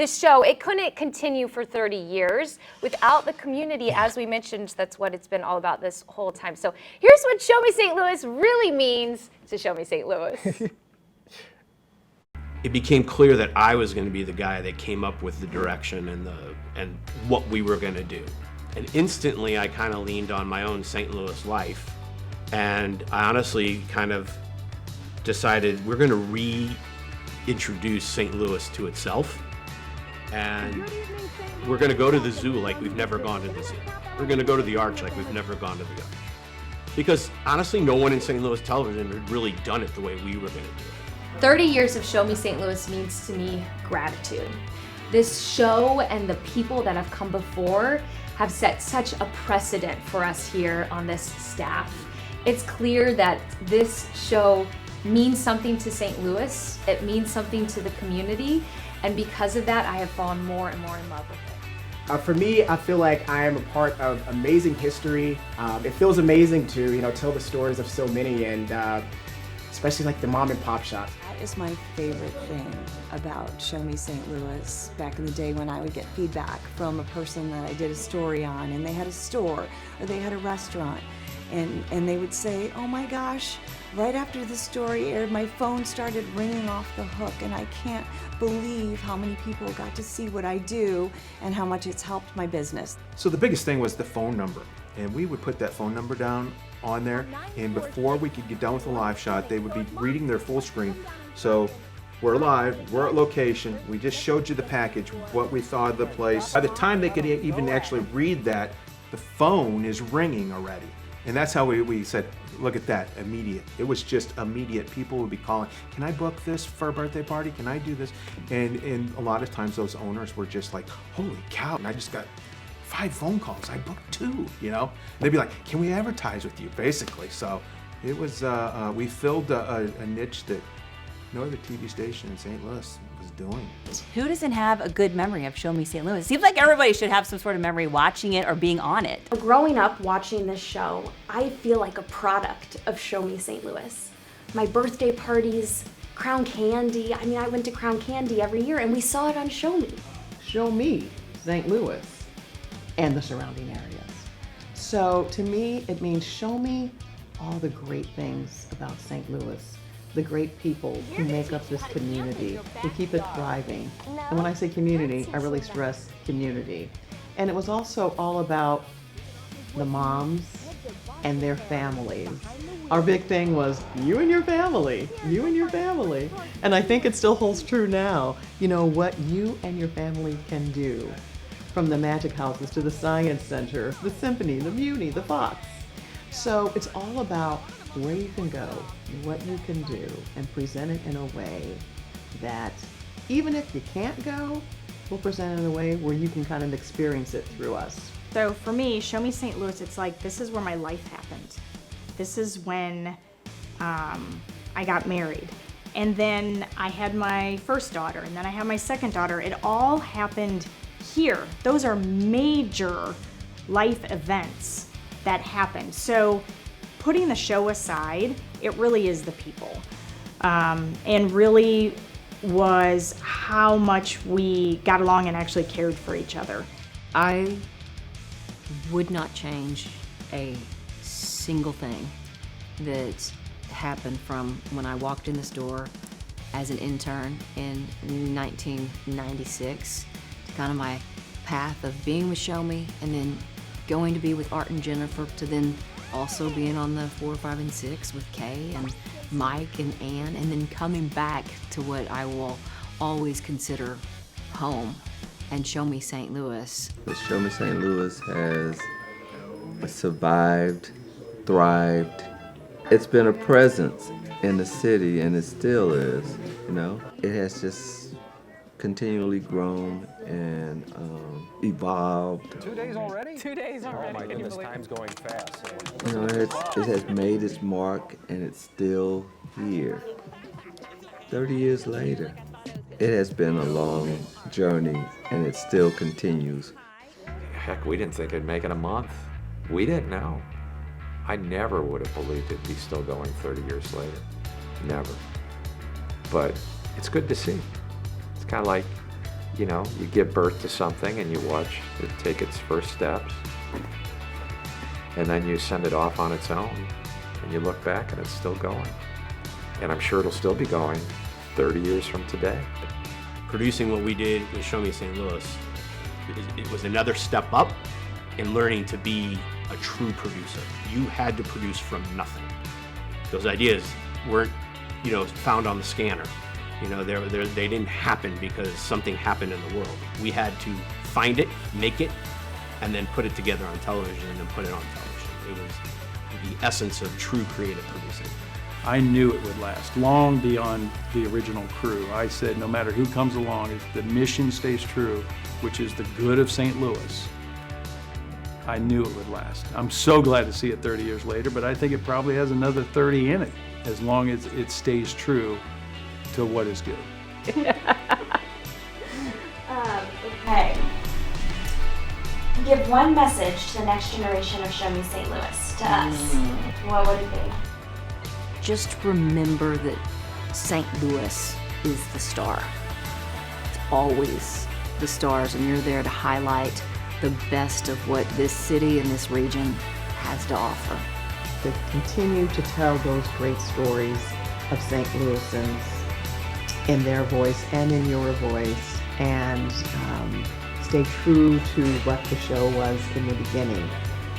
this show, it couldn't continue for 30 years without the community. As we mentioned, that's what it's been all about this whole time. So here's what Show Me St. Louis really means to Show Me St. Louis. It became clear that I was going to be the guy that came up with the direction and what we were going to do. And instantly I kind of leaned on my own St. Louis life, and I honestly kind of decided we're going to reintroduce St. Louis to itself, and we're going to go to the zoo like we've never gone to the zoo. We're going to go to the Arch like we've never gone to the Arch. Because honestly, no one in St. Louis television had really done it the way we were going to do it. 30 years of Show Me St. Louis means to me gratitude. This show and the people that have come before have set such a precedent for us here on this staff. It's clear that this show means something to St. Louis. It means something to the community. And because of that, I have fallen more and more in love with it. For me, I feel like I am a part of amazing history. It feels amazing to, tell the stories of so many, and especially like the mom and pop shops. That is my favorite thing about Show Me St. Louis. Back in the day when I would get feedback from a person that I did a story on, and they had a store or they had a restaurant, and they would say, oh my gosh, right after the story aired, my phone started ringing off the hook, and I can't believe how many people got to see what I do and how much it's helped my business. So the biggest thing was the phone number, and we would put that phone number down on there, and before we could get done with the live shot, they would be reading their full screen. So we're live, we're at location, we just showed you the package, what we thought of the place. By the time they could even actually read that, the phone is ringing already. And that's how we said, look at that, immediate. It was just immediate. People would be calling, can I book this for a birthday party? Can I do this? And a lot of times those owners were just like, holy cow, and I just got 5 phone calls. I booked 2, They'd be like, can we advertise with you, basically? So it was, we filled a niche that no other TV station in St. Louis was doing. Who doesn't have a good memory of Show Me St. Louis? Seems like everybody should have some sort of memory watching it or being on it. Growing up watching this show, I feel like a product of Show Me St. Louis. My birthday parties, Crown Candy. I mean, I went to Crown Candy every year and we saw it on Show Me. Show me St. Louis and the surrounding areas. So to me, it means show me all the great things about St. Louis, the great people who make up this community, who keep it thriving. And when I say community, I really stress community. And it was also all about the moms and their families. Our big thing was you and your family, you and your family. And I think it still holds true now. What you and your family can do. From the magic houses to the science center, the symphony, the Muni, the Fox. So it's all about where you can go, what you can do, and present it in a way that even if you can't go, we'll present it in a way where you can kind of experience it through us. So for me, Show Me St. Louis, it's like this is where my life happened. This is when I got married. And then I had my first daughter, and then I had my second daughter. It all happened here. Those are major life events that happen. So putting the show aside, it really is the people. And really was how much we got along and actually cared for each other. I would not change a single thing that happened from when I walked in this door as an intern in 1996 to kind of my path of being with Show Me and then going to be with Art and Jennifer to then also being on the 4, 5, and 6 with Kay and Mike and Ann, and then coming back to what I will always consider home and Show Me St. Louis. The Show Me St. Louis has survived, thrived. It's been a presence in the city, and it still is, It has just continually grown and evolved. 2 days already? 2 days already. Oh my goodness, time's going fast. It has made its mark, and it's still here. 30 years later. It has been a long journey, and it still continues. Heck, we didn't think it'd make it a month. We didn't know. I never would have believed it'd be still going 30 years later. Never. But it's good to see. It's kind of like You know, you give birth to something and you watch it take its first steps. And then you send it off on its own and you look back and it's still going. And I'm sure it'll still be going 30 years from today. Producing what we did with Show Me St. Louis, it was another step up in learning to be a true producer. You had to produce from nothing. Those ideas weren't, found on the scanner. They didn't happen because something happened in the world. We had to find it, make it, and then put it together on television and then put it on television. It was the essence of true creative producing. I knew it would last long beyond the original crew. I said no matter who comes along, if the mission stays true, which is the good of St. Louis, I knew it would last. I'm so glad to see it 30 years later, but I think it probably has another 30 in it, as long as it stays true to what is good. Okay. Give one message to the next generation of Show Me St. Louis, to us. What would it be? Just remember that St. Louis is the star. It's always the stars, and you're there to highlight the best of what this city and this region has to offer. To continue to tell those great stories of St. Louisans in their voice and in your voice, and stay true to what the show was in the beginning.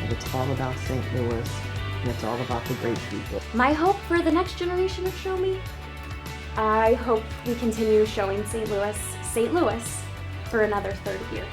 And it's all about St. Louis, and it's all about the great people. My hope for the next generation of Show Me? I hope we continue showing St. Louis, for another 30 years.